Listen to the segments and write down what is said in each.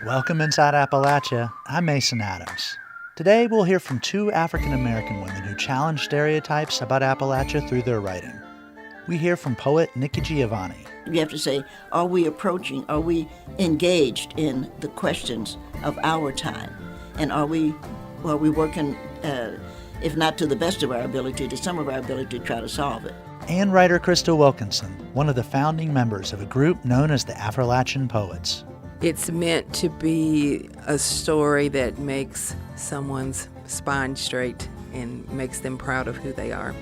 Welcome Inside Appalachia. I'm Mason Adams. Today we'll hear from two African American women who challenge stereotypes about Appalachia through their writing. We hear from poet Nikki Giovanni. You have to say, are we engaged in the questions of our time? And are we working, if not to the best of our ability, to some of our ability to try to solve it? And writer Crystal Wilkinson, one of the founding members of a group known as the Affrilachian Poets. It's meant to be a story that makes someone's spine straight and makes them proud of who they are.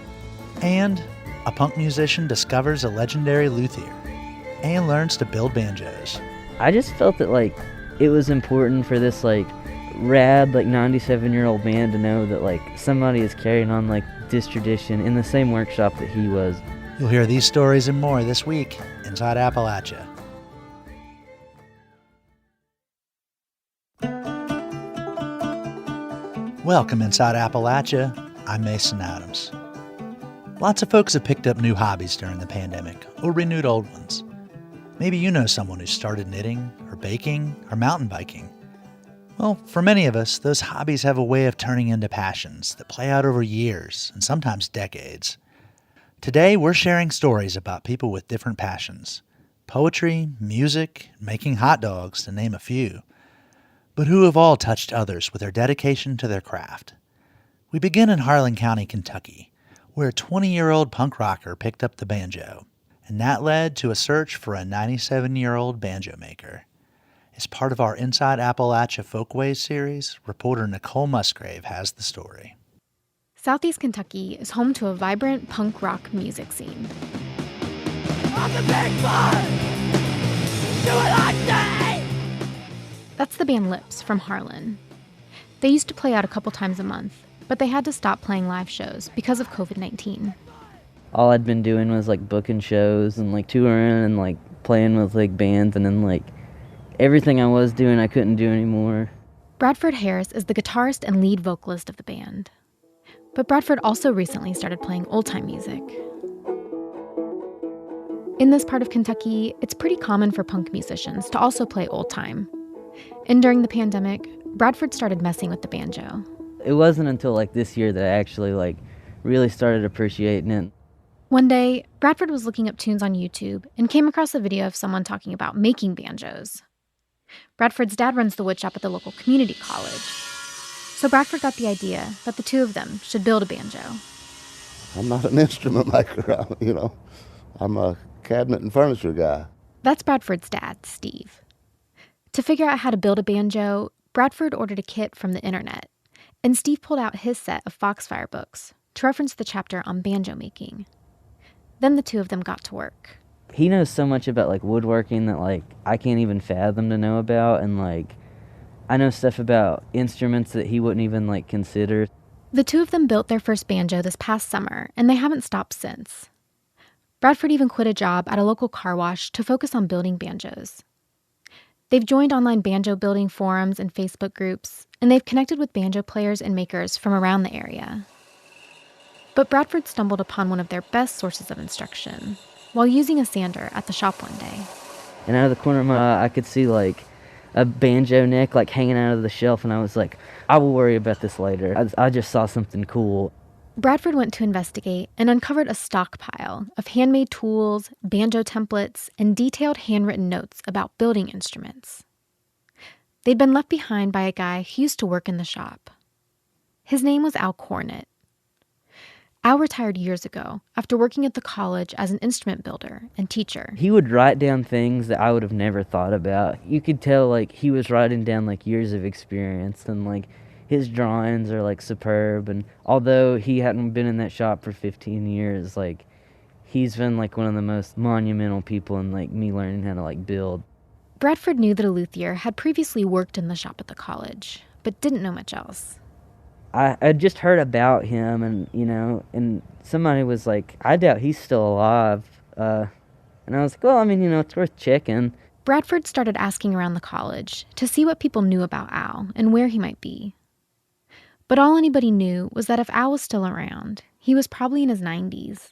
And a punk musician discovers a legendary luthier and learns to build banjos. I just felt that, it was important for this, rad, 97-year-old man to know that, somebody is carrying on, this tradition in the same workshop that he was. You'll hear these stories and more this week Inside Appalachia. Welcome Inside Appalachia. I'm Mason Adams. Lots of folks have picked up new hobbies during the pandemic or renewed old ones. Maybe you know someone who started knitting or baking or mountain biking. Well, for many of us, those hobbies have a way of turning into passions that play out over years and sometimes decades. Today, we're sharing stories about people with different passions. Poetry, music, making hot dogs, to name a few. But who have all touched others with their dedication to their craft. We begin in Harlan County, Kentucky, where a 20-year-old punk rocker picked up the banjo, and that led to a search for a 97-year-old banjo maker. As part of our Inside Appalachia Folkways series, reporter Nicole Musgrave has the story. Southeast Kentucky is home to a vibrant punk rock music scene. On the big fun! Do it like that! That's the band L.I.P.S from Harlan. They used to play out a couple times a month, but they had to stop playing live shows because of COVID-19. All I'd been doing was booking shows and touring and playing with bands, and then everything I was doing I couldn't do anymore. Bradford Harris is the guitarist and lead vocalist of the band. But Bradford also recently started playing old-time music. In this part of Kentucky, it's pretty common for punk musicians to also play old-time. And during the pandemic, Bradford started messing with the banjo. It wasn't until this year that I actually really started appreciating it. One day, Bradford was looking up tunes on YouTube and came across a video of someone talking about making banjos. Bradford's dad runs the woodshop at the local community college. So Bradford got the idea that the two of them should build a banjo. I'm not an instrument maker, I'm a cabinet and furniture guy. That's Bradford's dad, Steve. To figure out how to build a banjo, Bradford ordered a kit from the internet, and Steve pulled out his set of Foxfire books to reference the chapter on banjo making. Then the two of them got to work. He knows so much about woodworking that I can't even fathom to know about, and I know stuff about instruments that he wouldn't even consider. The two of them built their first banjo this past summer, and they haven't stopped since. Bradford even quit a job at a local car wash to focus on building banjos. They've joined online banjo building forums and Facebook groups, and they've connected with banjo players and makers from around the area. But Bradford stumbled upon one of their best sources of instruction while using a sander at the shop one day. And out of the corner of my eye, I could see a banjo neck hanging out of the shelf, and I was I will worry about this later. I just saw something cool. Bradford went to investigate and uncovered a stockpile of handmade tools, banjo templates, and detailed handwritten notes about building instruments. They'd been left behind by a guy who used to work in the shop. His name was Al Cornett. Al retired years ago after working at the college as an instrument builder and teacher. He would write down things that I would have never thought about. You could tell he was writing down years of experience, and his drawings are superb, and although he hadn't been in that shop for 15 years, he's been one of the most monumental people in me learning how to build. Bradford knew that a luthier had previously worked in the shop at the college, but didn't know much else. I just heard about him, and and somebody was I doubt he's still alive, and I was well, it's worth checking. Bradford started asking around the college to see what people knew about Al and where he might be. But all anybody knew was that if Al was still around, he was probably in his 90s.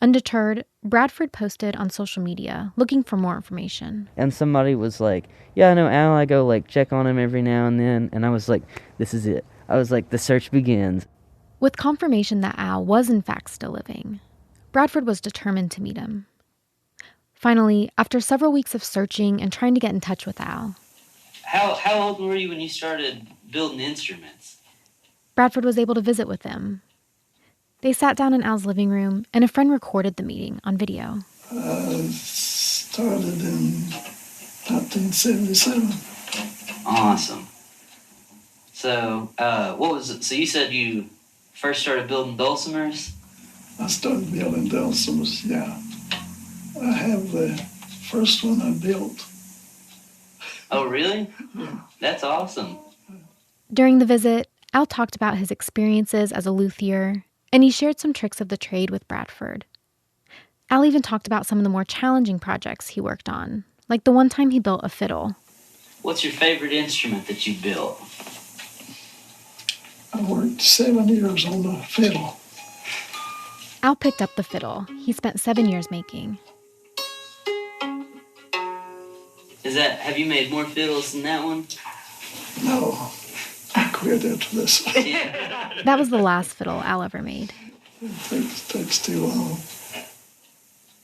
Undeterred, Bradford posted on social media looking for more information. And somebody was like, yeah, I know Al, I go like check on him every now and then. And I was like, this is it. I was like, the search begins. With confirmation that Al was in fact still living, Bradford was determined to meet him. Finally, after several weeks of searching and trying to get in touch with Al, How old were you when you started building instruments? Bradford was able to visit with him. They sat down in Al's living room, and a friend recorded the meeting on video. I started in 1977. Awesome. So, what was it? So you said you first started building dulcimers? I started building dulcimers, yeah. I have the first one I built. Oh, really? Yeah. That's awesome. During the visit, Al talked about his experiences as a luthier, and he shared some tricks of the trade with Bradford. Al even talked about some of the more challenging projects he worked on, like the one time he built a fiddle. What's your favorite instrument that you built? I worked 7 years on the fiddle. Al picked up the fiddle he spent 7 years making. Have you made more fiddles than that one? No, I quit after this. That was the last fiddle Al ever made. It takes too long.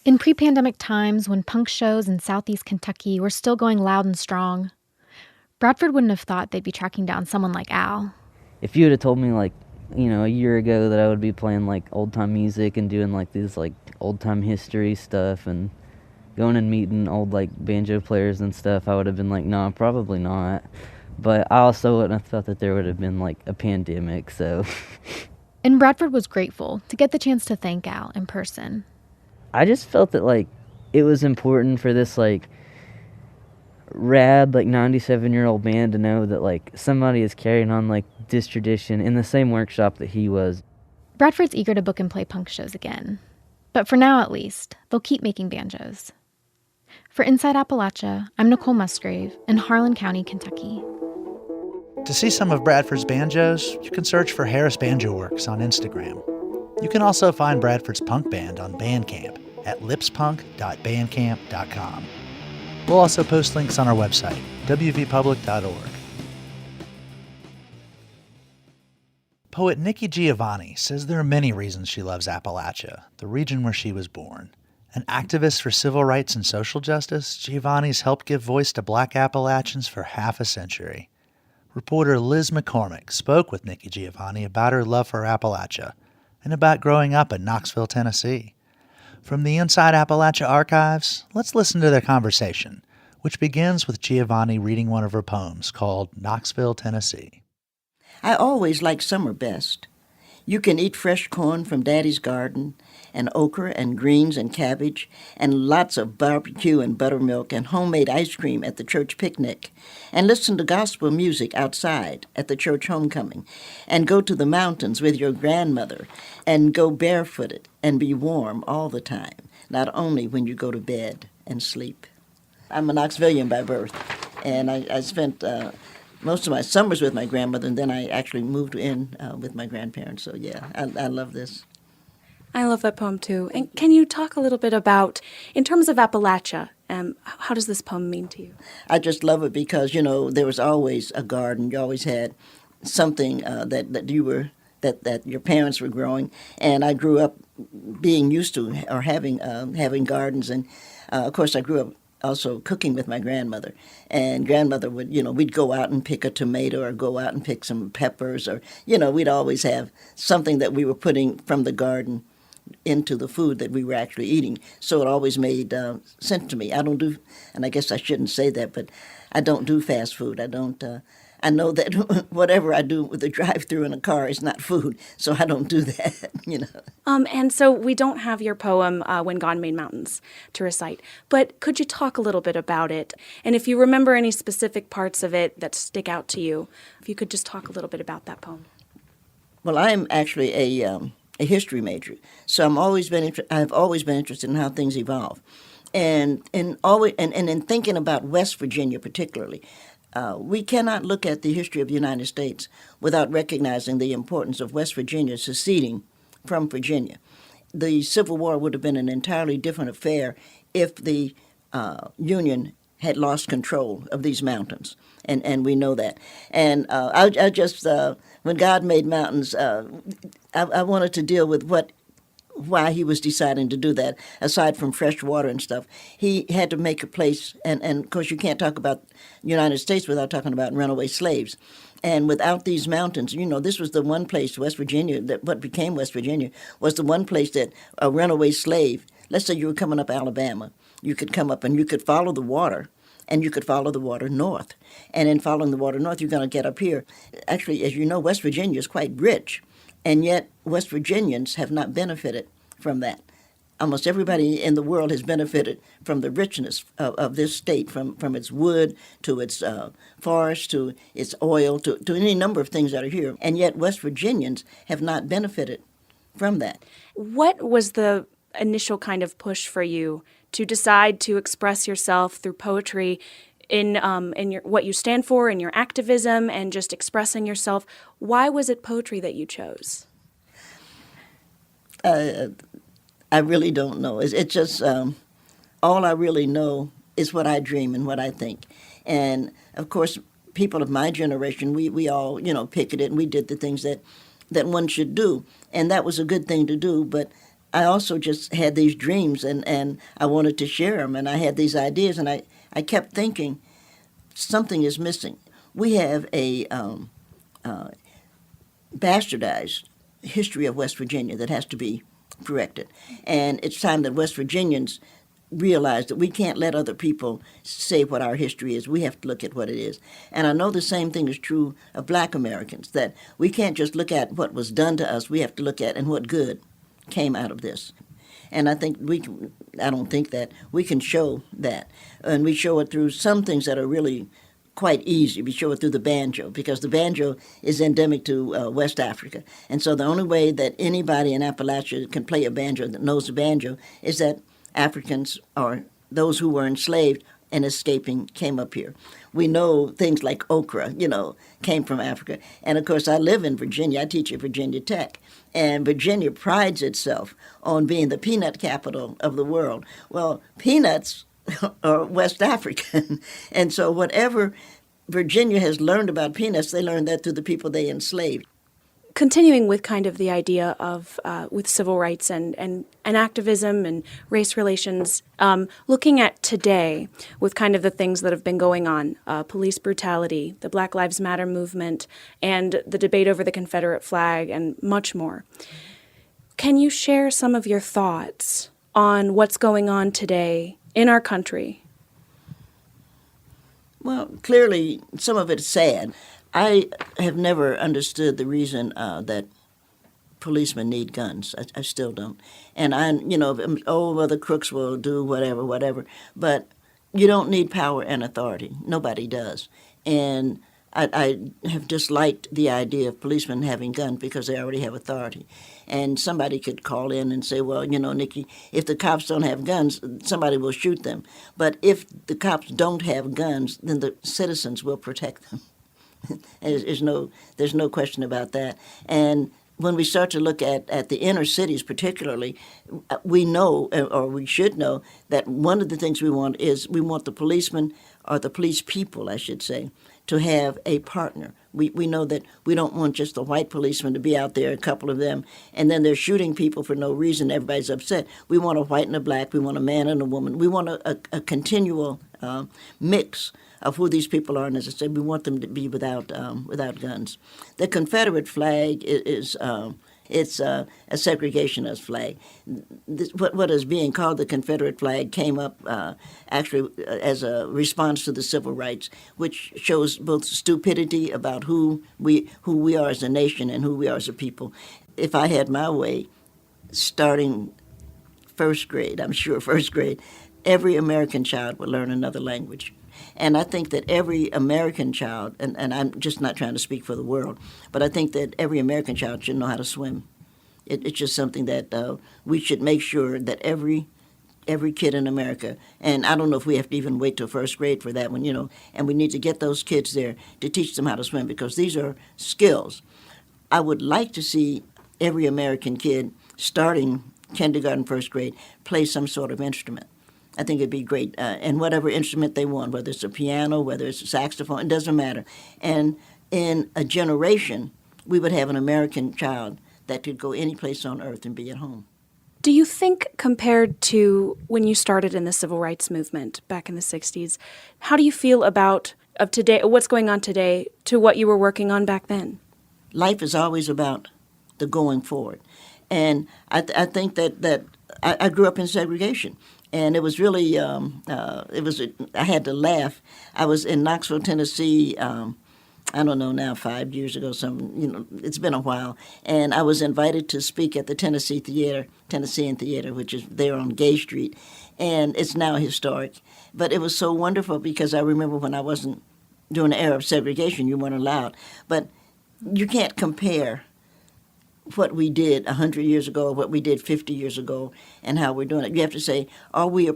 In pre-pandemic times, when punk shows in southeast Kentucky were still going loud and strong, Bradford wouldn't have thought they'd be tracking down someone like Al. If you would have told me like, a year ago that I would be playing like old time music and doing like these like old time history stuff and going and meeting old like banjo players and stuff, I would have been like, no, probably not. But I also wouldn't have thought that there would have been like a pandemic, so. And Bradford was grateful to get the chance to thank Al in person. I just felt that like it was important for this like rad like 97-year-old man to know that like somebody is carrying on like this tradition in the same workshop that he was. Bradford's eager to book and play punk shows again. But for now, at least, they'll keep making banjos. For Inside Appalachia, I'm Nicole Musgrave in Harlan County, Kentucky. To see some of Bradford's banjos, you can search for Harris Banjo Works on Instagram. You can also find Bradford's punk band on Bandcamp at lipspunk.bandcamp.com. We'll also post links on our website, wvpublic.org. Poet Nikki Giovanni says there are many reasons she loves Appalachia, the region where she was born. An activist for civil rights and social justice, Giovanni's helped give voice to Black Appalachians for half a century. Reporter Liz McCormick spoke with Nikki Giovanni about her love for Appalachia and about growing up in Knoxville, Tennessee. From the Inside Appalachia archives, let's listen to their conversation, which begins with Giovanni reading one of her poems called Knoxville, Tennessee. I always like summer best. You can eat fresh corn from Daddy's garden, and okra and greens and cabbage, and lots of barbecue and buttermilk and homemade ice cream at the church picnic, and listen to gospel music outside at the church homecoming, and go to the mountains with your grandmother, and go barefooted and be warm all the time, not only when you go to bed and sleep. I'm a Knoxvillian by birth, and I spent most of my summers with my grandmother, and then I actually moved in with my grandparents. So yeah, I love this. I love that poem too. And can you talk a little bit about, in terms of Appalachia, how does this poem mean to you? I just love it because, there was always a garden. You always had something that your parents were growing, and I grew up being used to or having gardens, and of course I grew up also cooking with my grandmother. And grandmother would, we'd go out and pick a tomato or go out and pick some peppers or, we'd always have something that we were putting from the garden into the food that we were actually eating. So it always made sense to me. I don't do, and I guess I shouldn't say that, but I don't do fast food. I don't, I know that whatever I do with the drive-through in a car is not food, so I don't do that, And so we don't have your poem, When God Made Mountains, to recite, but could you talk a little bit about it? And if you remember any specific parts of it that stick out to you, if you could just talk a little bit about that poem. Well, I'm actually a history major, so I've always been interested in how things evolve. And in thinking about West Virginia particularly, we cannot look at the history of the United States without recognizing the importance of West Virginia seceding from Virginia. the Civil War would have been an entirely different affair if the Union had lost control of these mountains, and we know that. And I just, when God made mountains, I wanted to deal with why he was deciding to do that. Aside from fresh water and stuff, he had to make a place, and of course you can't talk about the United States without talking about runaway slaves. And without these mountains, this was the one place, West Virginia, that what became West Virginia, was the one place that a runaway slave, let's say you were coming up Alabama, you could come up and you could follow the water, and you could follow the water north. And in following the water north, you're going to get up here. Actually, as you know, West Virginia is quite rich, and yet West Virginians have not benefited from that. Almost everybody in the world has benefited from the richness of this state, from its wood to its forest to its oil to any number of things that are here. And yet West Virginians have not benefited from that. What was the initial kind of push for you to decide to express yourself through poetry in your what you stand for, in your activism, and just expressing yourself? Why was it poetry that you chose? I really don't know. It's just all I really know is what I dream and what I think. And of course, people of my generation, we all picketed and we did the things that one should do, and that was a good thing to do. But I also just had these dreams, and I wanted to share them, and I had these ideas, and I kept thinking something is missing. We have a bastardized history of West Virginia that has to be corrected. And it's time that West Virginians realize that we can't let other people say what our history is. We have to look at what it is. And I know the same thing is true of Black Americans, that we can't just look at what was done to us. We have to look at and what good came out of this. And I think I don't think that we can show that. And we show it through some things that are really quite easy. We show it through the banjo, because the banjo is endemic to West Africa. And so the only way that anybody in Appalachia can play a banjo that knows the banjo is that Africans or those who were enslaved and escaping came up here. We know things like okra, came from Africa. And of course, I live in Virginia. I teach at Virginia Tech. And Virginia prides itself on being the peanut capital of the world. Well, peanuts are West African. And so whatever Virginia has learned about peanuts, they learned that through the people they enslaved. Continuing with kind of the idea of with civil rights and activism and race relations, looking at today with kind of the things that have been going on, police brutality, the Black Lives Matter movement, and the debate over the Confederate flag, and much more. Can you share some of your thoughts on what's going on today in our country? Well, clearly, some of it is sad. I have never understood the reason that policemen need guns. I still don't. And the crooks will do whatever. But you don't need power and authority. Nobody does. And I have disliked the idea of policemen having guns because they already have authority. And somebody could call in and say, well, Nikki, if the cops don't have guns, somebody will shoot them. But if the cops don't have guns, then the citizens will protect them. There's no question about that. And when we start to look at the inner cities particularly, we know, or we should know, that one of the things we want the policemen, or the police people, I should say, to have a partner. We know that we don't want just the white policemen to be out there, a couple of them, and then they're shooting people for no reason. Everybody's upset. We want a white and a black. We want a man and a woman. We want a continual mix of who these people are, and as I said, we want them to be without guns. The Confederate flag is a segregationist flag. What is being called the Confederate flag came up actually as a response to the civil rights, which shows both stupidity about who we are as a nation and who we are as a people. If I had my way, starting first grade, every American child would learn another language. And I think that every American child, and I'm just not trying to speak for the world, but I think that every American child should know how to swim. It's just something that we should make sure that every kid in America, and I don't know if we have to even wait till first grade for that one, and we need to get those kids there to teach them how to swim, because these are skills. I would like to see every American kid starting kindergarten, first grade, play some sort of instrument. I think it'd be great. And whatever instrument they want, whether it's a piano, whether it's a saxophone, it doesn't matter. And in a generation, we would have an American child that could go any place on earth and be at home. Do you think, compared to when you started in the civil rights movement back in the 60s, how do you feel about of today, what's going on today, to what you were working on back then? Life is always about the going forward. And I think that I grew up in segregation. And it was really, I had to laugh. I was in Knoxville, Tennessee, I don't know now, 5 years ago, it's been a while. And I was invited to speak at the Tennessean Theater, which is there on Gay Street. And it's now historic. But it was so wonderful because I remember when I wasn't during the era of segregation, you weren't allowed. But you can't compare what we did 100 years ago or what we did 50 years ago and how we're doing it. You have to say, are we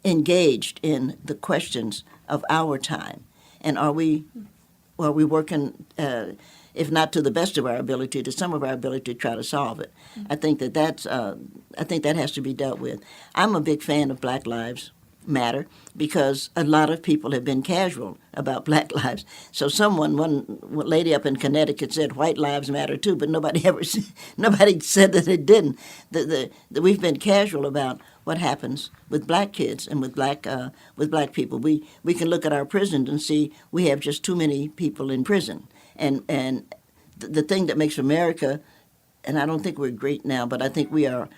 engaged in the questions of our time? And are we working, if not to the best of our ability, to some of our ability to try to solve it? I think that has to be dealt with. I'm a big fan of Black Lives Matter because a lot of people have been casual about Black lives. So one lady up in Connecticut said white lives matter too, but nobody said that it didn't. That we've been casual about what happens with Black kids and with Black people. We can look at our prisons and see we have just too many people in prison. And the thing that makes America, and I don't think we're great now, but I think we are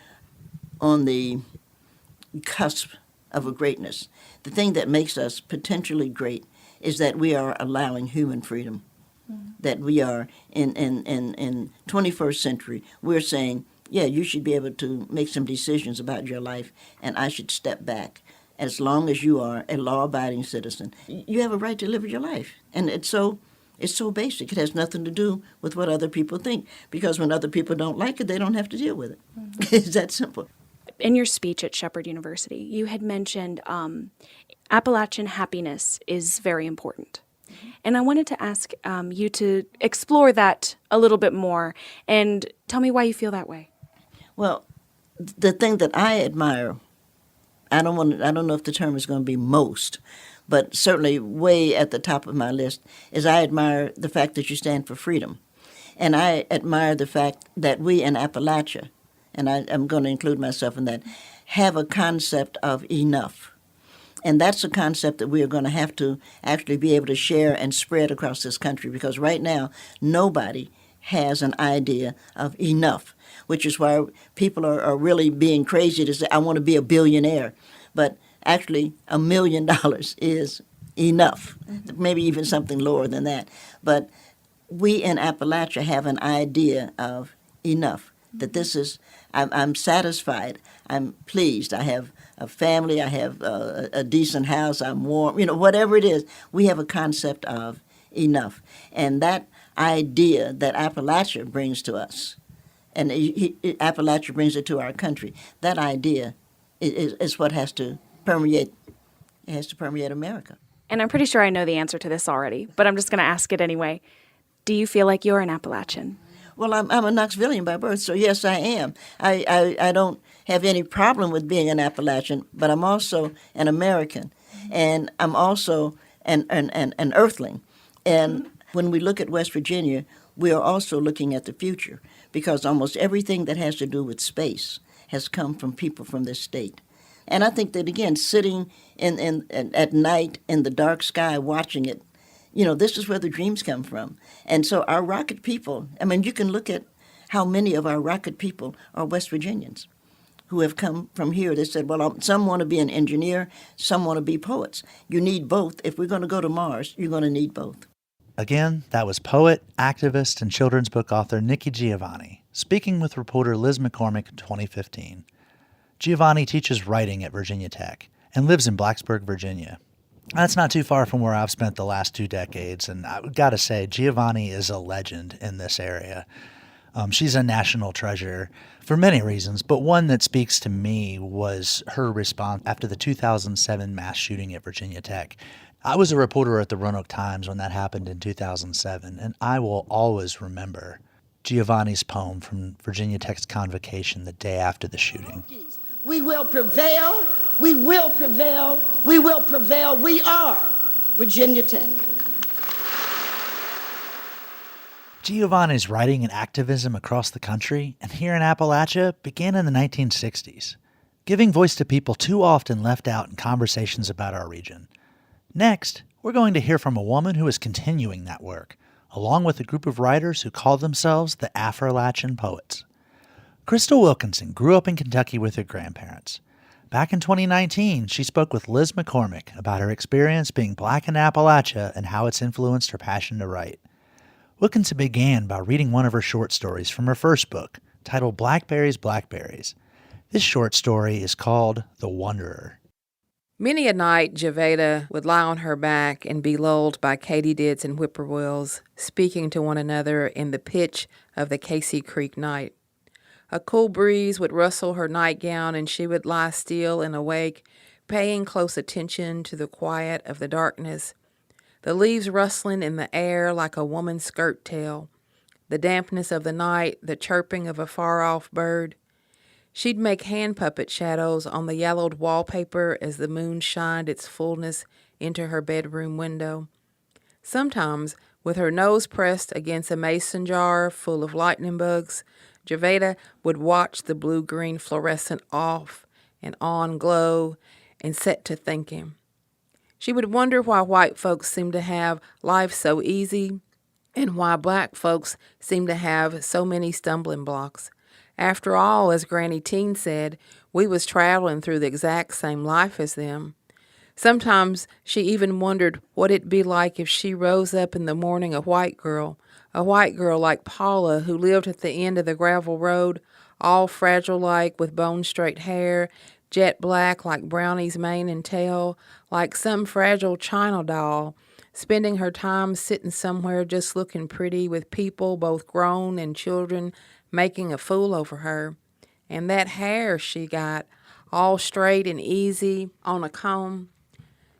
on the cusp of a greatness. The thing that makes us potentially great is that we are allowing human freedom. That we are in 21st century, we're saying, yeah, you should be able to make some decisions about your life, and I should step back. As long as you are a law-abiding citizen, you have a right to live your life. And it's so basic. It has nothing to do with what other people think, because when other people don't like it, they don't have to deal with it. It's that simple. In your speech at Shepherd University, you had mentioned Appalachian happiness is very important. And I wanted to ask you to explore that a little bit more and tell me why you feel that way. Well, the thing that I admire, I don't know if the term is going to be most, but certainly way at the top of my list, is I admire the fact that you stand for freedom. And I admire the fact that we in Appalachia, and I'm going to include myself in that, have a concept of enough. And that's a concept that we are going to have to actually be able to share and spread across this country, because right now nobody has an idea of enough, which is why people are really being crazy to say, I want to be a billionaire. But actually, $1 million is enough, maybe even something lower than that. But we in Appalachia have an idea of enough, that this is, I'm satisfied, I'm pleased, I have a family, I have a decent house, I'm warm, whatever it is, we have a concept of enough. And that idea that Appalachia brings to us, and Appalachia brings it to our country, that idea is what has to permeate America. And I'm pretty sure I know the answer to this already, but I'm just going to ask it anyway. Do you feel like you're an Appalachian? Well, I'm a Knoxvillian by birth, so yes, I am. I don't have any problem with being an Appalachian, but I'm also an American, and I'm also an earthling. And when we look at West Virginia, we are also looking at the future, because almost everything that has to do with space has come from people from this state. And I think that, again, sitting at night in the dark sky watching it, this is where the dreams come from. And so our rocket people, you can look at how many of our rocket people are West Virginians who have come from here. They said, well, some want to be an engineer, some want to be poets. You need both. If we're going to go to Mars, you're going to need both. Again, that was poet, activist, and children's book author Nikki Giovanni, speaking with reporter Liz McCormick in 2015. Giovanni teaches writing at Virginia Tech and lives in Blacksburg, Virginia. That's not too far from where I've spent the last 2 decades, and I've got to say, Giovanni is a legend in this area. She's a national treasure for many reasons, but one that speaks to me was her response after the 2007 mass shooting at Virginia Tech. I was a reporter at the Roanoke Times when that happened in 2007, and I will always remember Giovanni's poem from Virginia Tech's convocation the day after the shooting. We will prevail, we will prevail, we will prevail. We are Virginia Tech. Giovanni's writing and activism across the country and here in Appalachia began in the 1960s, giving voice to people too often left out in conversations about our region. Next, we're going to hear from a woman who is continuing that work, along with a group of writers who call themselves the Affrilachian Poets. Crystal Wilkinson grew up in Kentucky with her grandparents. Back in 2019, she spoke with Liz McCormick about her experience being Black in Appalachia and how it's influenced her passion to write. Wilkinson began by reading one of her short stories from her first book, titled Blackberries, Blackberries. This short story is called The Wanderer. Many a night, Javeda would lie on her back and be lulled by katydids and whippoorwills, speaking to one another in the pitch of the Casey Creek night. A cool breeze would rustle her nightgown, and she would lie still and awake, paying close attention to the quiet of the darkness, the leaves rustling in the air like a woman's skirt tail, the dampness of the night, the chirping of a far-off bird. She'd make hand puppet shadows on the yellowed wallpaper as the moon shined its fullness into her bedroom window. Sometimes, with her nose pressed against a mason jar full of lightning bugs, Javeda would watch the blue-green fluorescent off and on glow and set to thinking. She would wonder why white folks seem to have life so easy and why black folks seem to have so many stumbling blocks. After all, as Granny Teen said, we was traveling through the exact same life as them. Sometimes she even wondered what it'd be like if she rose up in the morning a white girl like Paula, who lived at the end of the gravel road, all fragile-like with bone-straight hair, jet black like Brownie's mane and tail, like some fragile china doll, spending her time sitting somewhere just looking pretty with people, both grown and children, making a fool over her. And that hair she got, all straight and easy on a comb.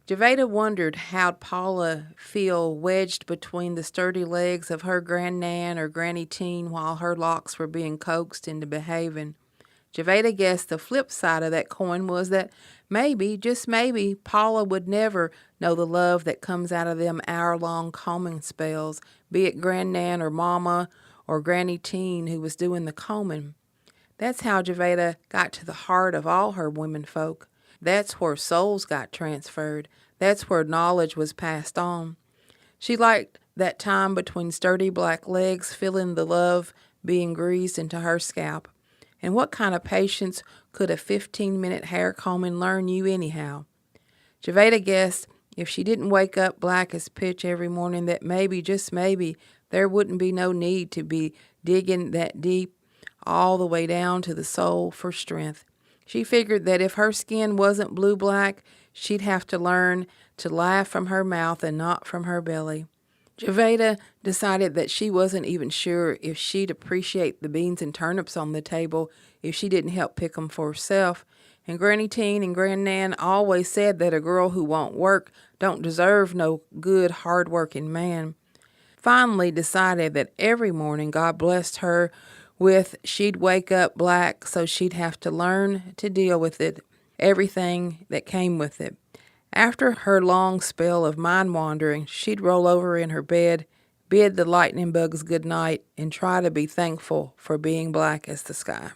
Javeda wondered how'd Paula feel wedged between the sturdy legs of her grandnan or Granny Teen while her locks were being coaxed into behaving. Javeda guessed the flip side of that coin was that maybe, just maybe, Paula would never know the love that comes out of them hour-long combing spells, be it grandnan or mama or Granny Teen who was doing the combing. That's how Javeda got to the heart of all her women folk. That's where souls got transferred. That's where knowledge was passed on. She liked that time between sturdy black legs, feeling the love being greased into her scalp. And what kind of patience could a 15-minute hair combing learn you anyhow? Javeda guessed if she didn't wake up black as pitch every morning that maybe, just maybe, there wouldn't be no need to be digging that deep all the way down to the soul for strength. She figured that if her skin wasn't blue-black, she'd have to learn to laugh from her mouth and not from her belly. Javeda decided that she wasn't even sure if she'd appreciate the beans and turnips on the table if she didn't help pick 'em for herself. And Granny Teen and Grandnan always said that a girl who won't work don't deserve no good, hard-working man. Finally decided that every morning God blessed her with she'd wake up black so she'd have to learn to deal with it, everything that came with it. After her long spell of mind-wandering, she'd roll over in her bed, bid the lightning bugs good night, and try to be thankful for being black as the sky.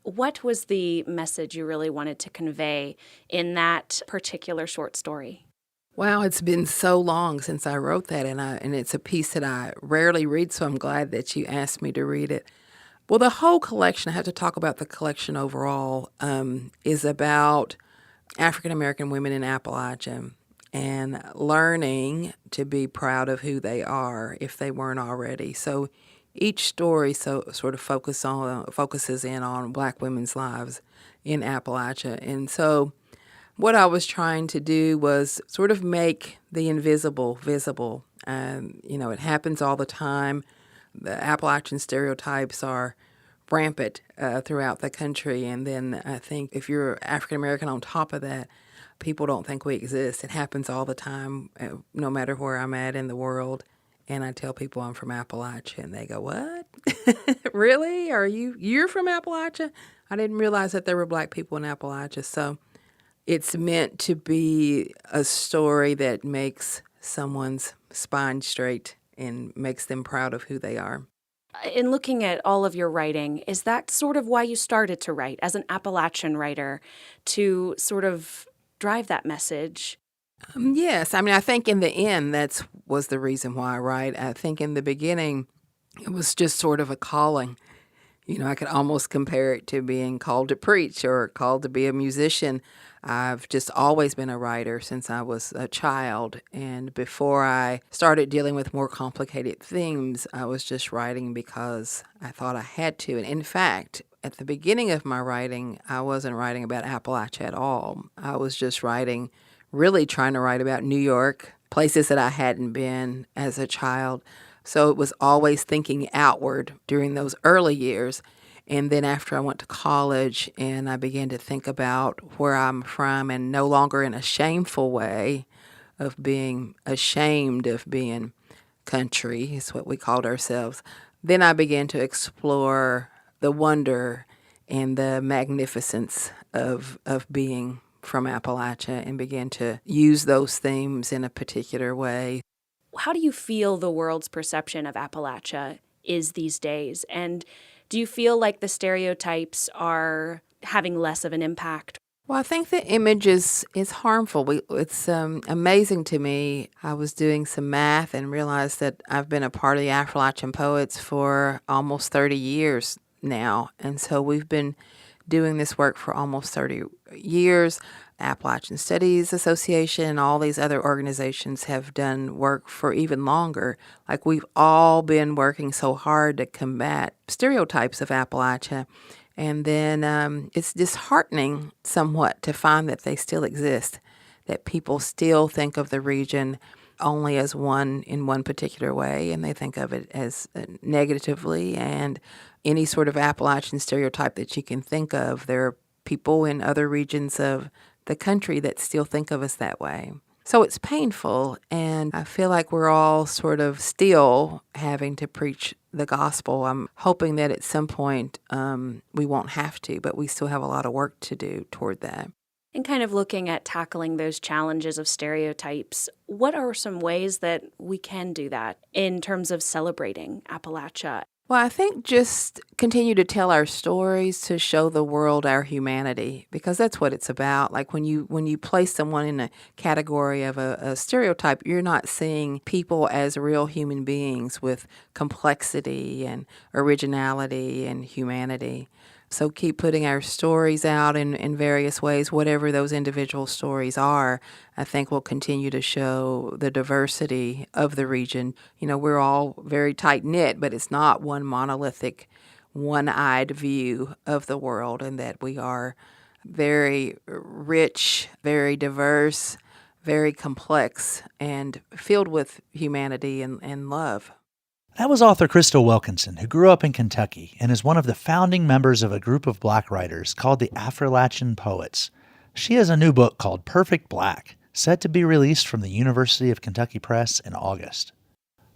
What was the message you really wanted to convey in that particular short story? Wow, it's been so long since I wrote that, and it's a piece that I rarely read, so I'm glad that you asked me to read it. Well, the whole collection, I have to talk about the collection overall, is about African-American women in Appalachia and learning to be proud of who they are if they weren't already. So each story sort of focuses in on Black women's lives in Appalachia. And so what I was trying to do was sort of make the invisible visible. It happens all the time. The Appalachian stereotypes are rampant throughout the country. And then I think if you're African American on top of that, people don't think we exist. It happens all the time, no matter where I'm at in the world. And I tell people I'm from Appalachia, and they go, "What? Really? You're from Appalachia?" I didn't realize that there were black people in Appalachia. So it's meant to be a story that makes someone's spine straight and makes them proud of who they are. In looking at all of your writing, is that sort of why you started to write as an Appalachian writer, to sort of drive that message? Yes. I mean, I think in the end, that was the reason why I write. I think in the beginning, it was just sort of a calling. I could almost compare it to being called to preach or called to be a musician. I've just always been a writer since I was a child. And before I started dealing with more complicated themes, I was just writing because I thought I had to. And in fact, at the beginning of my writing, I wasn't writing about Appalachia at all. I was just really trying to write about New York, places that I hadn't been as a child. So it was always thinking outward during those early years. And then after I went to college and I began to think about where I'm from, and no longer in a shameful way of being ashamed of being country, is what we called ourselves, then I began to explore the wonder and the magnificence of being from Appalachia and began to use those themes in a particular way. How do you feel the world's perception of Appalachia is these days? And do you feel like the stereotypes are having less of an impact? Well, I think the image is harmful. It's amazing to me. I was doing some math and realized that I've been a part of the Affrilachian Poets for almost 30 years now. And so we've been doing this work for almost 30 years. Appalachian Studies Association and all these other organizations have done work for even longer. Like, we've all been working so hard to combat stereotypes of Appalachia. And then it's disheartening somewhat to find that they still exist, that people still think of the region only as one in one particular way, and they think of it as negatively. And any sort of Appalachian stereotype that you can think of, there are people in other regions of the country that still think of us that way. So it's painful, and I feel like we're all sort of still having to preach the gospel. I'm hoping that at some point we won't have to, but we still have a lot of work to do toward that. And kind of looking at tackling those challenges of stereotypes, what are some ways that we can do that in terms of celebrating Appalachia? Well, I think just continue to tell our stories to show the world our humanity, because that's what it's about. Like, when you place someone in a category of a stereotype, you're not seeing people as real human beings with complexity and originality and humanity. So keep putting our stories out in various ways, whatever those individual stories are. I think will continue to show the diversity of the region. We're all very tight-knit, but it's not one monolithic, one-eyed view of the world, and that we are very rich, very diverse, very complex, and filled with humanity and love. That was author Crystal Wilkinson, who grew up in Kentucky and is one of the founding members of a group of black writers called the Affrilachian Poets. She has a new book called Perfect Black, set to be released from the University of Kentucky Press in August.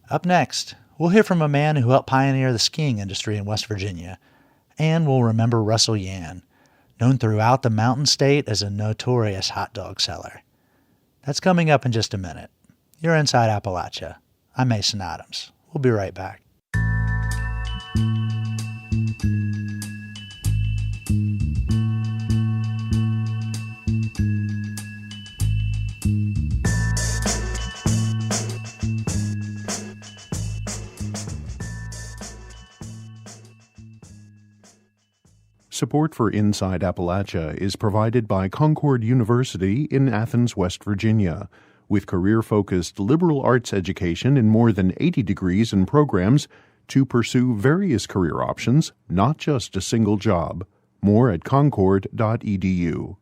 Up next, we'll hear from a man who helped pioneer the skiing industry in West Virginia, and we'll remember Russell Yan, known throughout the Mountain State as a notorious hot dog seller. That's coming up in just a minute. You're Inside Appalachia. I'm Mason Adams. We'll be right back. Support for Inside Appalachia is provided by Concord University in Athens, West Virginia. With career-focused liberal arts education in more than 80 degrees and programs to pursue various career options, not just a single job. More at concord.edu.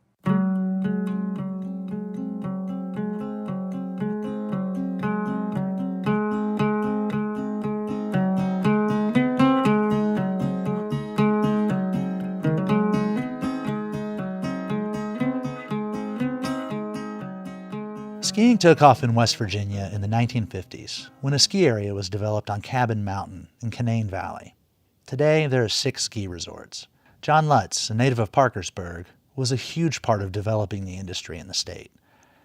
Skiing took off in West Virginia in the 1950s when a ski area was developed on Cabin Mountain in Canaan Valley. Today, there are 6 ski resorts. John Lutz, a native of Parkersburg, was a huge part of developing the industry in the state.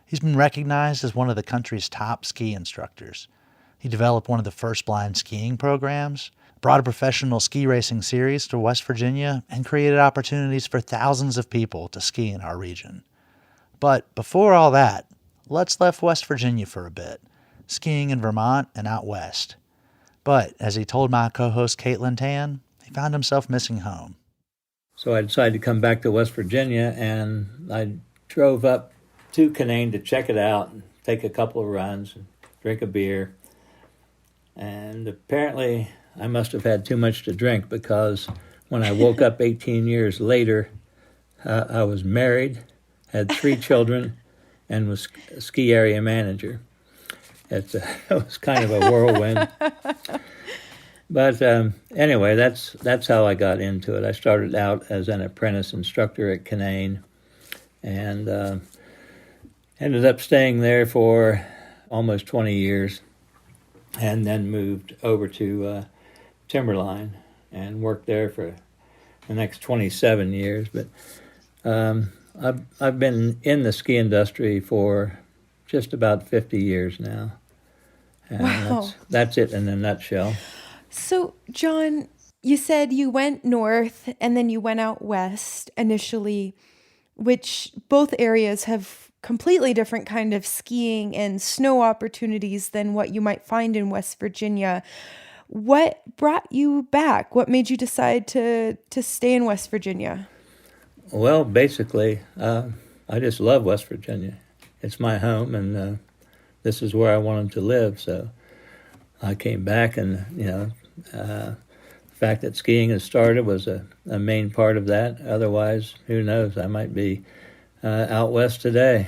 He's been recognized as one of the country's top ski instructors. He developed one of the first blind skiing programs, brought a professional ski racing series to West Virginia, and created opportunities for thousands of people to ski in our region. But before all that, Lutz left West Virginia for a bit, skiing in Vermont and out west. But, as he told my co-host Caitlin Tan, he found himself missing home. So I decided to come back to West Virginia, and I drove up to Canaan to check it out, and take a couple of runs, and drink a beer. And apparently I must have had too much to drink, because when I woke up 18 years later, I was married, had 3 children, and was a ski area manager. It was kind of a whirlwind. But anyway, that's how I got into it. I started out as an apprentice instructor at Canaan, and ended up staying there for almost 20 years, and then moved over to Timberline and worked there for the next 27 years. But I've been in the ski industry for just about 50 years now. And wow. That's it in a nutshell. So, John, you said you went north and then you went out west initially, which both areas have completely different kind of skiing and snow opportunities than what you might find in West Virginia. What brought you back? What made you decide to stay in West Virginia? Well, basically, I just love West Virginia. It's my home, and this is where I wanted to live. So I came back, and the fact that skiing has started was a main part of that. Otherwise, who knows? I might be out west today.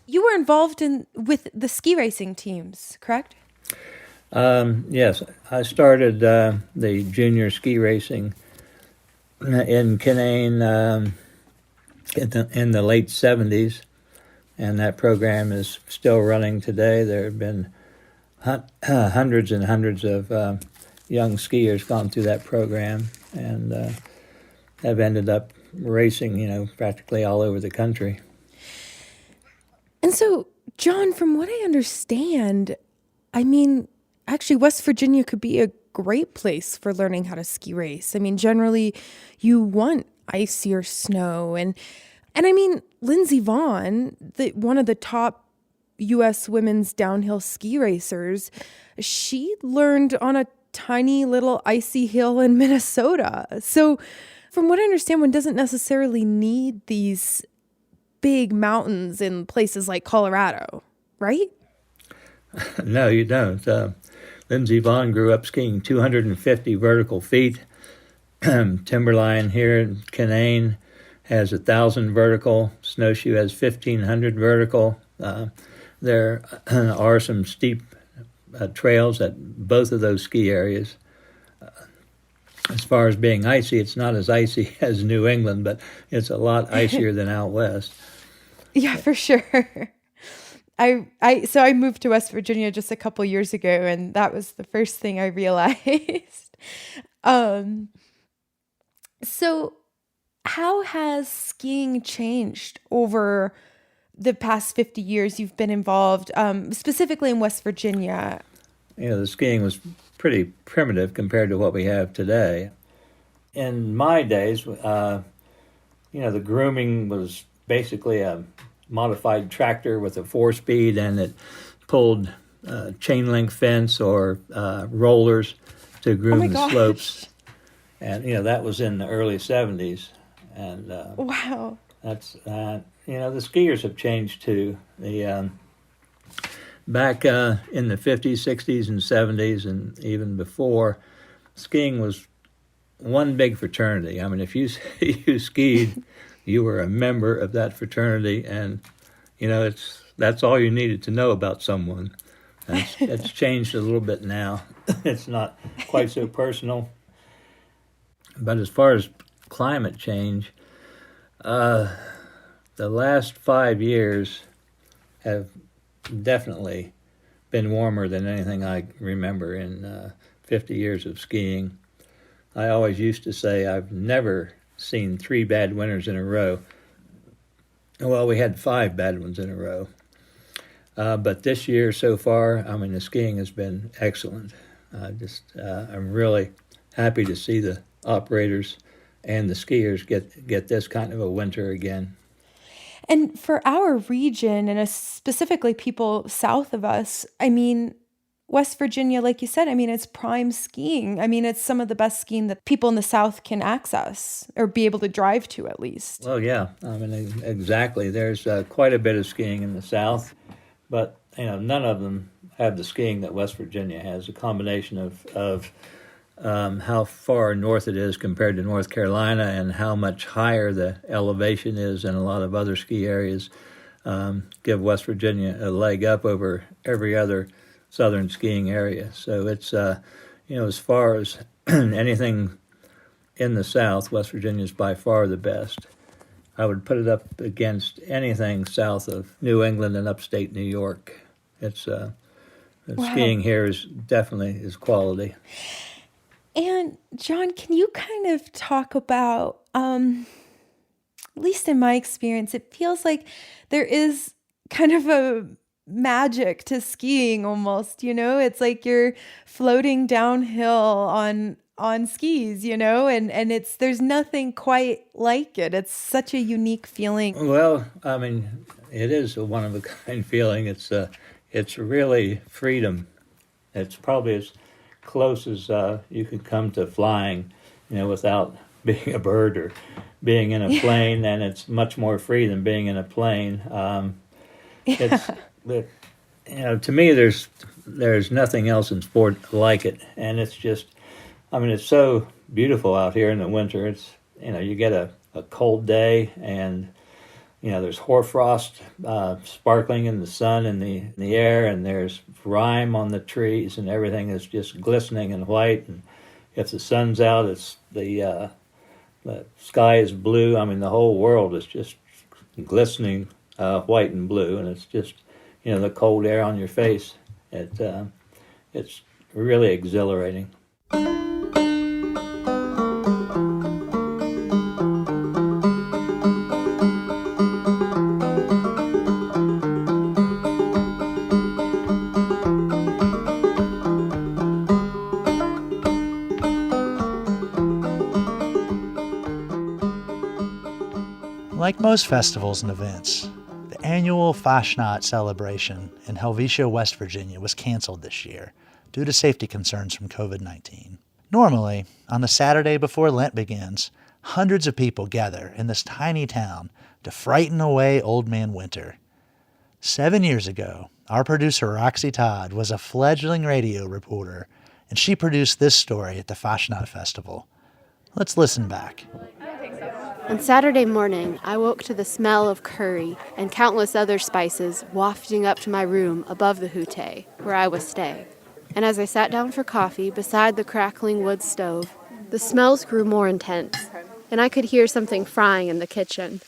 You were involved with the ski racing teams, correct? Yes, I started the junior ski racing in Canaan in the late 70s, and that program is still running today. There have been hundreds and hundreds of young skiers gone through that program, and have ended up racing, practically all over the country. And so, John, from what I understand, actually, West Virginia could be a great place for learning how to ski race. Generally, you want ice or snow. And Lindsey Vonn, one of the top U.S. women's downhill ski racers, she learned on a tiny little icy hill in Minnesota. So from what I understand, one doesn't necessarily need these big mountains in places like Colorado, right? No, you don't. Lindsey Vonn grew up skiing 250 vertical feet. Timberline here in Canaan has 1,000 vertical. Snowshoe has 1,500 vertical. There are some steep trails at both of those ski areas. As far as being icy, it's not as icy as New England, but it's a lot icier than out west. Yeah, for sure. I moved to West Virginia just a couple years ago, and that was the first thing I realized. So how has skiing changed over the past 50 years you've been involved, specifically in West Virginia? The skiing was pretty primitive compared to what we have today. In my days, the grooming was basically a modified tractor with a 4-speed, and it pulled chain link fence or rollers to groom the slopes. And, that was in the early 70s. And wow. That's, the skiers have changed too. Back in the 50s, 60s, and 70s, and even before, skiing was one big fraternity. If you skied, you were a member of that fraternity, and that's all you needed to know about someone. It's changed a little bit now. It's not quite so personal. But as far as climate change, the last 5 years, have definitely been warmer than anything I remember in 50 years of skiing. I always used to say I've never seen 3 bad winters in a row. Well, we had 5 bad ones in a row. But this year so far, I mean, the skiing has been excellent. I'm really happy to see the operators and the skiers get this kind of a winter again. And for our region, and specifically people south of us, I mean, West Virginia, like you said, I mean, it's prime skiing. I mean, it's some of the best skiing that people in the South can access or be able to drive to at least. Well, yeah, I mean, exactly. There's quite a bit of skiing in the South, but none of them have the skiing that West Virginia has. A combination of how far north it is compared to North Carolina and how much higher the elevation is in a lot of other ski areas give West Virginia a leg up over every other southern skiing area. So it's, as far as anything in the South, West Virginia is by far the best. I would put it up against anything south of New England and upstate New York. It's Wow. Skiing here is definitely quality. And John, can you kind of talk about, at least in my experience, it feels like there is kind of a magic to skiing almost, it's like you're floating downhill on skis, and there's nothing quite like it. It's such a unique feeling. Well, I mean, it is a one of a kind feeling. It's really freedom. It's probably as close as you can come to flying, without being a bird or being in a plane, and it's much more free than being in a plane. To me, there's nothing else in sport like it, and it's just, I mean, it's so beautiful out here in the winter. It's, you get a cold day, and there's hoarfrost sparkling in the sun and the air, and there's rime on the trees, and everything is just glistening and white. And if the sun's out, it's the sky is blue. I mean, the whole world is just glistening white and blue, and it's just the cold air on your face. It's really exhilarating. Like most festivals and events, the annual Fasnacht celebration in Helvetia, West Virginia was canceled this year due to safety concerns from COVID-19. Normally, on the Saturday before Lent begins, hundreds of people gather in this tiny town to frighten away Old Man Winter. 7 years ago, our producer Roxy Todd was a fledgling radio reporter, and she produced this story at the Fasnacht Festival. Let's listen back. On Saturday morning, I woke to the smell of curry and countless other spices wafting up to my room above the hutte, where I was staying. And as I sat down for coffee beside the crackling wood stove, the smells grew more intense, and I could hear something frying in the kitchen.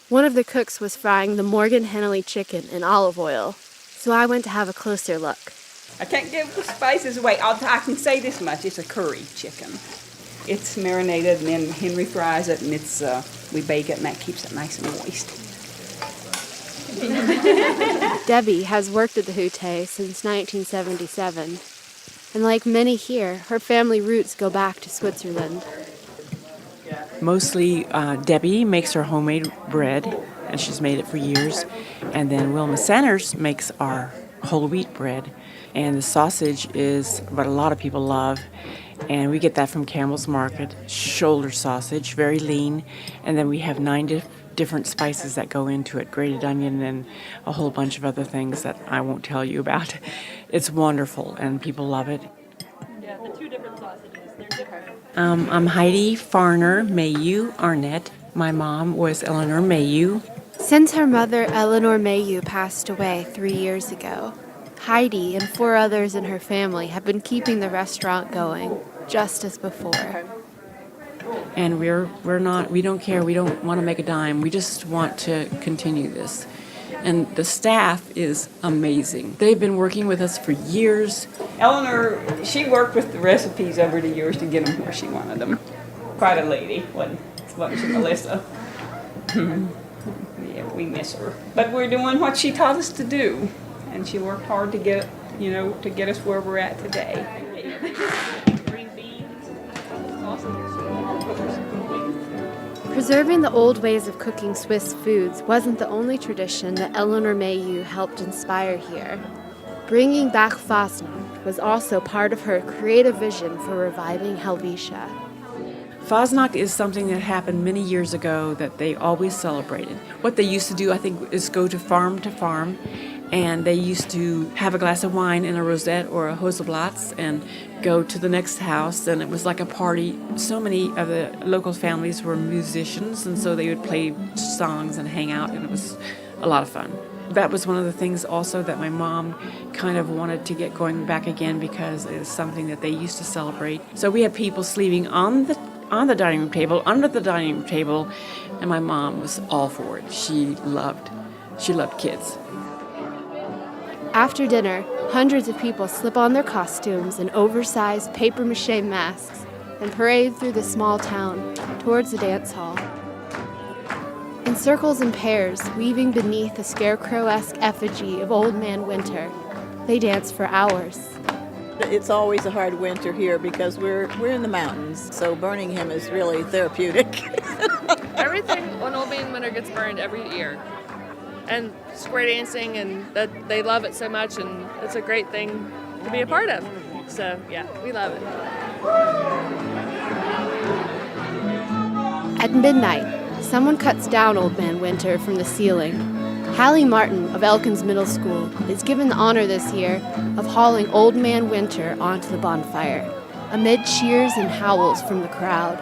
One of the cooks was frying the Morgan Hennelly chicken in olive oil, so I went to have a closer look. I can't give the spices away. I can say this much, it's a curry chicken. It's marinated, and then Henry fries it, and we bake it, and that keeps it nice and moist. Debbie has worked at the hutte since 1977, and like many here, her family roots go back to Switzerland. Mostly Debbie makes her homemade bread, and she's made it for years, and then Wilma Sanders makes our whole wheat bread, and the sausage is what a lot of people love. And we get that from Campbell's Market, shoulder sausage, very lean. And then we have 9 different spices that go into it, grated onion and a whole bunch of other things that I won't tell you about. It's wonderful, and people love it. Yeah, the 2 different sausages, they're different. I'm Heidi Farner Mayu Arnett. My mom was Eleanor Mayu. Since her mother, Eleanor Mayu, passed away 3 years ago, Heidi and 4 others in her family have been keeping the restaurant going, just as before. And we don't care, we don't want to make a dime, we just want to continue this. And the staff is amazing. They've been working with us for years. Eleanor, she worked with the recipes over the years to get them where she wanted them. Quite a lady, wasn't she, Melissa? Yeah, we miss her. But we're doing what she taught us to do. And she worked hard to get us where we're at today. Preserving the old ways of cooking Swiss foods wasn't the only tradition that Eleanor Mayhew helped inspire here. Bringing back Fasnacht was also part of her creative vision for reviving Helvetia. Fasnacht is something that happened many years ago that they always celebrated. What they used to do, I think, is go to farm, and they used to have a glass of wine in a rosette or a Hoseblatz and go to the next house, and it was like a party. So many of the local families were musicians, and so they would play songs and hang out, and it was a lot of fun. That was one of the things also that my mom kind of wanted to get going back again because it was something that they used to celebrate. So we had people sleeping on the dining room table, under the dining room table, and my mom was all for it. She loved kids. After dinner, hundreds of people slip on their costumes and oversized papier-mâché masks and parade through the small town towards the dance hall. In circles and pairs, weaving beneath a scarecrow-esque effigy of Old Man Winter, they dance for hours. It's always a hard winter here because we're in the mountains, so burning him is really therapeutic. Everything on Old Man Winter gets burned every year. And square dancing, and that they love it so much, and it's a great thing to be a part of. So, yeah, we love it. At midnight, someone cuts down Old Man Winter from the ceiling. Hallie Martin of Elkins Middle School is given the honor this year of hauling Old Man Winter onto the bonfire, amid cheers and howls from the crowd.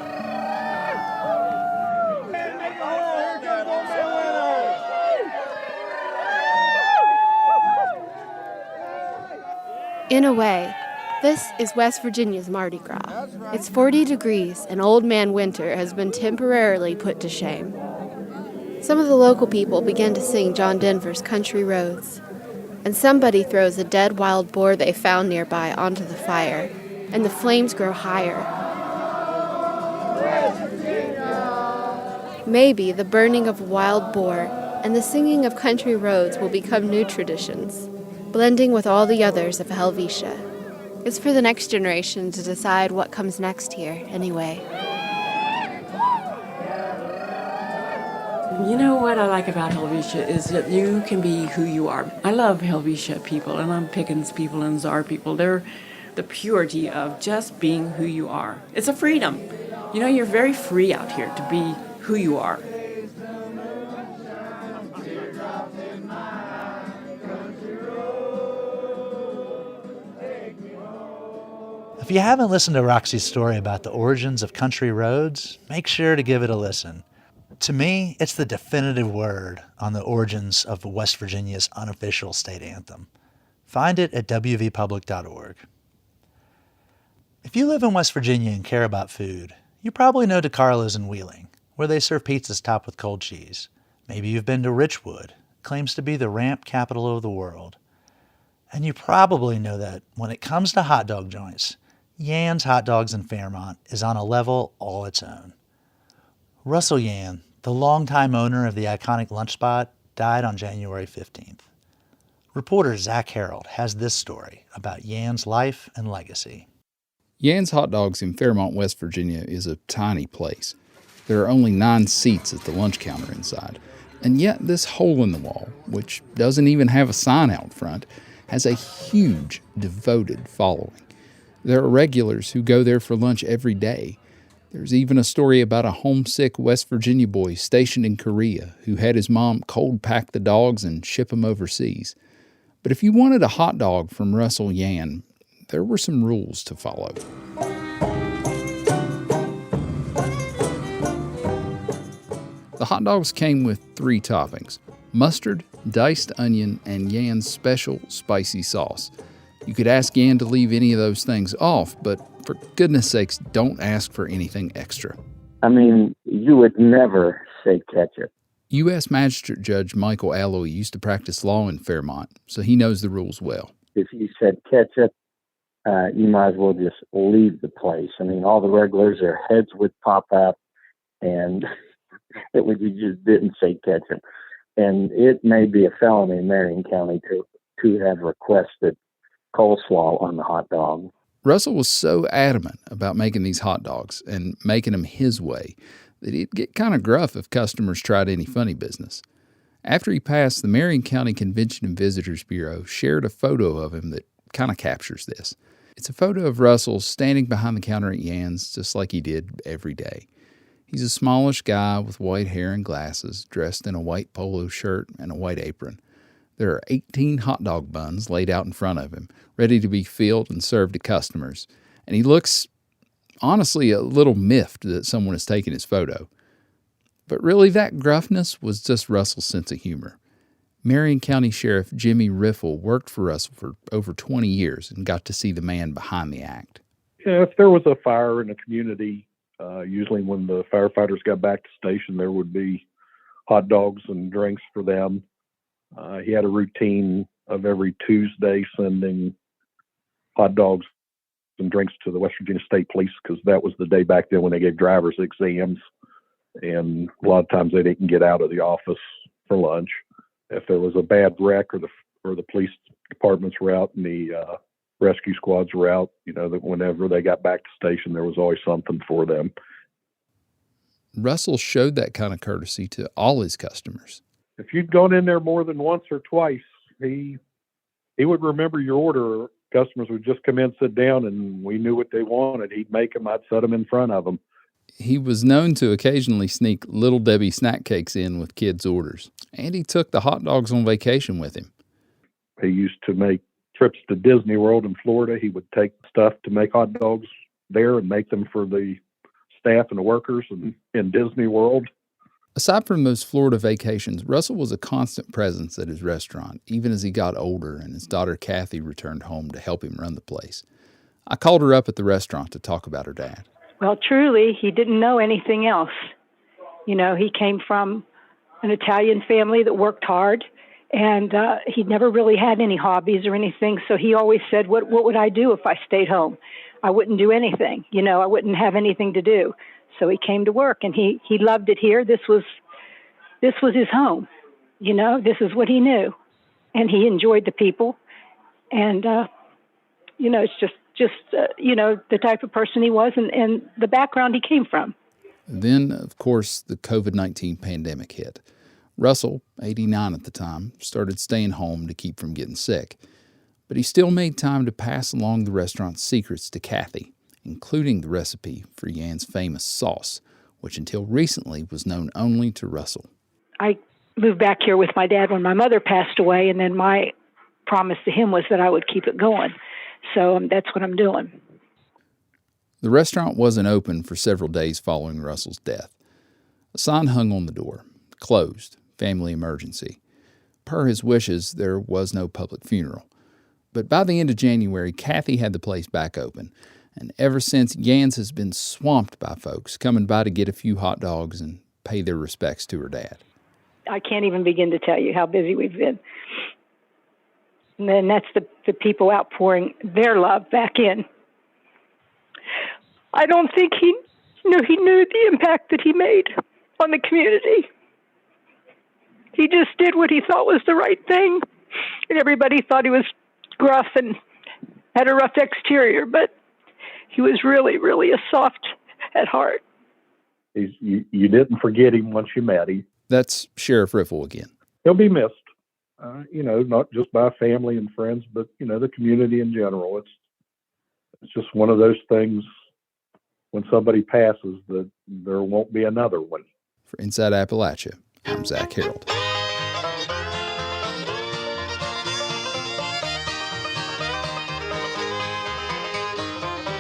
In a way, this is West Virginia's Mardi Gras. It's 40 degrees, and Old Man Winter has been temporarily put to shame. Some of the local people begin to sing John Denver's Country Roads, and somebody throws a dead wild boar they found nearby onto the fire, and the flames grow higher. Maybe the burning of a wild boar and the singing of country roads will become new traditions, blending with all the others of Helvetia. It's for the next generation to decide what comes next here, anyway. You know what I like about Helvetia is that you can be who you are. I love Helvetia people, and I'm Pickens people and Czar people. They're the purity of just being who you are. It's a freedom. You know, you're very free out here to be who you are. If you haven't listened to Roxy's story about the origins of country roads, make sure to give it a listen. To me, it's the definitive word on the origins of West Virginia's unofficial state anthem. Find it at wvpublic.org. If you live in West Virginia and care about food, you probably know DeCarlo's in Wheeling, where they serve pizzas topped with cold cheese. Maybe you've been to Richwood, claims to be the ramp capital of the world. And you probably know that when it comes to hot dog joints, Yan's Hot Dogs in Fairmont is on a level all its own. Russell Yan, the longtime owner of the iconic lunch spot, died on January 15th. Reporter Zach Harold has this story about Yan's life and legacy. Yan's Hot Dogs in Fairmont, West Virginia is a tiny place. There are only 9 seats at the lunch counter inside. And yet this hole in the wall, which doesn't even have a sign out front, has a huge, devoted following. There are regulars who go there for lunch every day. There's even a story about a homesick West Virginia boy stationed in Korea who had his mom cold pack the dogs and ship them overseas. But if you wanted a hot dog from Russell Yan, there were some rules to follow. The hot dogs came with 3 toppings: mustard, diced onion, and Yan's special spicy sauce. You could ask Yan to leave any of those things off, but for goodness sakes, don't ask for anything extra. I mean, you would never say ketchup. U.S. Magistrate Judge Michael Alloy used to practice law in Fairmont, so he knows the rules well. If you said ketchup, you might as well just leave the place. I mean, all the regulars, their heads would pop up, and you just didn't say ketchup. And it may be a felony in Marion County to have requested coleslaw on the hot dog. Russell was so adamant about making these hot dogs and making them his way that he'd get kind of gruff if customers tried any funny business. After he passed, the Marion County Convention and Visitors Bureau shared a photo of him that kind of captures this. It's a photo of Russell standing behind the counter at Yan's just like he did every day. He's a smallish guy with white hair and glasses, dressed in a white polo shirt and a white apron. There are 18 hot dog buns laid out in front of him, ready to be filled and served to customers, and he looks, honestly, a little miffed that someone has taken his photo. But really, that gruffness was just Russell's sense of humor. Marion County Sheriff Jimmy Riffle worked for Russell for over 20 years and got to see the man behind the act. Yeah, if there was a fire in a community, usually when the firefighters got back to station, there would be hot dogs and drinks for them. He had a routine of every Tuesday sending hot dogs and drinks to the West Virginia State Police, because that was the day back then when they gave driver's exams, and a lot of times they didn't get out of the office for lunch. If there was a bad wreck or the police departments were out and the rescue squads were out, that whenever they got back to station, there was always something for them. Russell showed that kind of courtesy to all his customers. If you'd gone in there more than once or twice, he would remember your order. Customers would just come in, sit down, and we knew what they wanted. He'd make them. I'd set them in front of them. He was known to occasionally sneak Little Debbie snack cakes in with kids' orders, and he took the hot dogs on vacation with him. He used to make trips to Disney World in Florida. He would take stuff to make hot dogs there and make them for the staff and the workers in Disney World. Aside from those Florida vacations, Russell was a constant presence at his restaurant, even as he got older and his daughter Kathy returned home to help him run the place. I called her up at the restaurant to talk about her dad. Well, truly, he didn't know anything else. He came from an Italian family that worked hard, and he'd never really had any hobbies or anything, so he always said, what would I do if I stayed home? I wouldn't do anything. I wouldn't have anything to do. So he came to work, and he loved it here. This was his home. This is what he knew, and he enjoyed the people, and it's just the type of person he was and the background he came from. Then, of course, the COVID-19 pandemic hit. Russell, 89 at the time, started staying home to keep from getting sick, but he still made time to pass along the restaurant's secrets to Kathy, including the recipe for Yan's famous sauce, which until recently was known only to Russell. I moved back here with my dad when my mother passed away, and then my promise to him was that I would keep it going. So that's what I'm doing. The restaurant wasn't open for several days following Russell's death. A sign hung on the door, closed, family emergency. Per his wishes, there was no public funeral. But by the end of January, Kathy had the place back open. And ever since, Yan's has been swamped by folks coming by to get a few hot dogs and pay their respects to her dad. I can't even begin to tell you how busy we've been. And then that's the people outpouring their love back in. I don't think he knew the impact that he made on the community. He just did what he thought was the right thing. And everybody thought he was gruff and had a rough exterior, but he was really, really a soft at heart. You didn't forget him once you met him. That's Sheriff Riffle again. He'll be missed, not just by family and friends, but, the community in general. It's just one of those things when somebody passes that there won't be another one. For Inside Appalachia, I'm Zach Harold.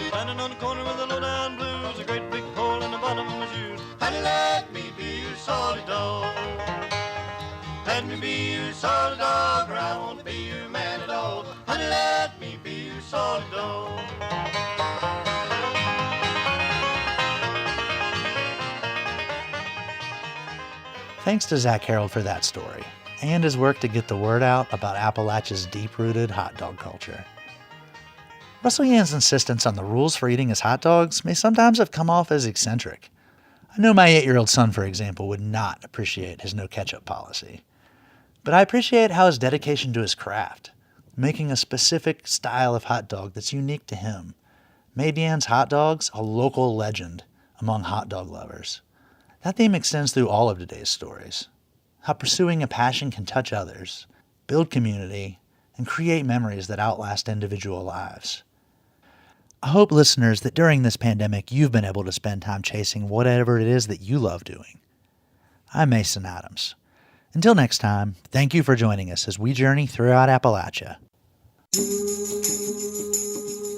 Standing on the corner with a low-down blues, a great big hole in the bottom of my shoes. Honey, let me be your solid dog. Let me be your solid dog, or I won't be your man at all. Honey, let me be your solid dog. Thanks to Zach Harold for that story, and his work to get the word out about Appalachia's deep-rooted hot dog culture. Russell Yann's insistence on the rules for eating his hot dogs may sometimes have come off as eccentric. I know my 8-year-old son, for example, would not appreciate his no-ketchup policy. But I appreciate how his dedication to his craft, making a specific style of hot dog that's unique to him, made Yann's hot dogs a local legend among hot dog lovers. That theme extends through all of today's stories. How pursuing a passion can touch others, build community, and create memories that outlast individual lives. I hope, listeners, that during this pandemic you've been able to spend time chasing whatever it is that you love doing. I'm Mason Adams. Until next time, thank you for joining us as we journey throughout Appalachia.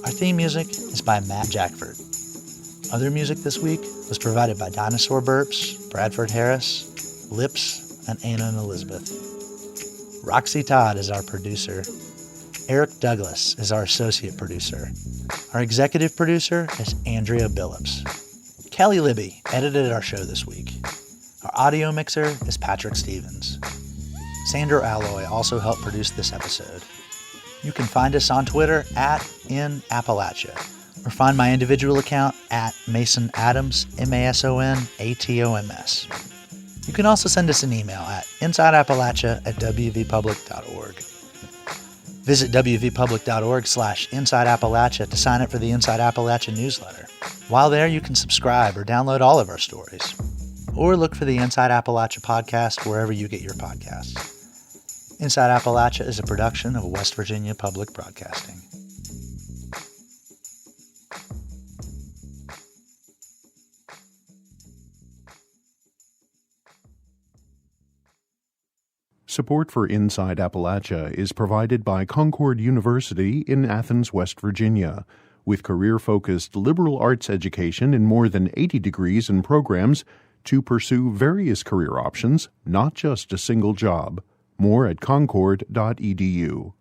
Our theme music is by Matt Jackford. Other music this week was provided by Dinosaur Burps, Bradford Harris, L.I.P.S, and Anna and Elizabeth. Roxy Todd is our producer. Eric Douglas is our associate producer. Our executive producer is Andrea Billups. Kelly Libby edited our show this week. Our audio mixer is Patrick Stevens. Sandra Alloy also helped produce this episode. You can find us on Twitter @in Appalachia, or find my individual account @Mason Adams, MASONATOMS. You can also send us an email at insideappalachia@wvpublic.org. Visit wvpublic.org/InsideAppalachia to sign up for the Inside Appalachia newsletter. While there, you can subscribe or download all of our stories. Or look for the Inside Appalachia podcast wherever you get your podcasts. Inside Appalachia is a production of West Virginia Public Broadcasting. Support for Inside Appalachia is provided by Concord University in Athens, West Virginia, with career-focused liberal arts education in more than 80 degrees and programs to pursue various career options, not just a single job. More at concord.edu.